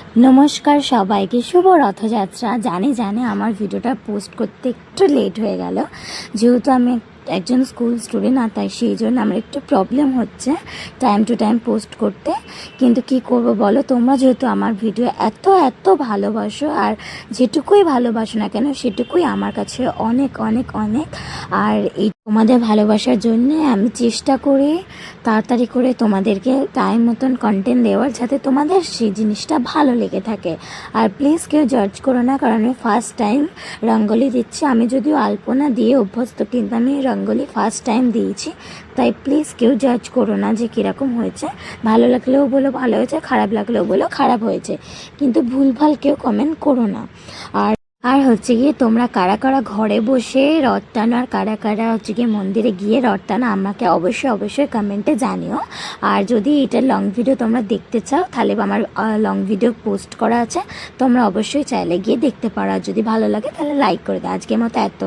নমস্কার সবাইকে, শুভ রথযাত্রা। জানি আমার ভিডিওটা পোস্ট করতে একটু লেট হয়ে গেল, যেহেতু আমি একজন স্কুল স্টুডেন্ট, আর তাই সেই জন্য আমার একটু প্রবলেম হচ্ছে টাইম টু টাইম পোস্ট করতে। কিন্তু কি করব বলো, তোমরা যেহেতু আমার ভিডিও এত এত ভালোবাসো, আর যেটুকুই ভালোবাসো না কেন সেটুকুই আমার কাছে অনেক অনেক অনেক। আর এই তোমাদের ভালোবাসার জন্য আমি চেষ্টা করি তাড়াতাড়ি করে তোমাদেরকে টাইম মতন কন্টেন্ট দেওয়ার, যাতে তোমাদের সেই জিনিসটা ভালো লেগে থাকে। আর প্লিজ কেউ জাজ করো না, কারণ আমি ফার্স্ট টাইম রঙ্গোলি দিচ্ছি। আমি যদিও আলপনা দিয়ে অভ্যস্ত, কিন্তু আমি রঙ্গোলি ফার্স্ট টাইম দিয়েছি। তাই প্লিজ কেউ জাজ করো না যে কীরকম হয়েছে। ভালো লাগলেও বলো ভালো হয়েছে, খারাপ লাগলেও বলো খারাপ হয়েছে, কিন্তু ভুলভাল কেউ কমেন্ট করো না। আর হচ্ছে গিয়ে তোমরা কারা কারা ঘরে বসে রথ টানো, আর কারা কারা হচ্ছে গিয়ে মন্দিরে গিয়ে রথ টানো, আমাকে অবশ্যই কমেন্টে জানিও। আর যদি এটা লং ভিডিও তোমরা দেখতে চাও, তাহলে আমার লং ভিডিও পোস্ট করা আছে, তোমরা অবশ্যই চাইলে গিয়ে দেখতে পারো। আর যদি ভালো লাগে তাহলে লাইক করে দাও। আজকের মতো এত।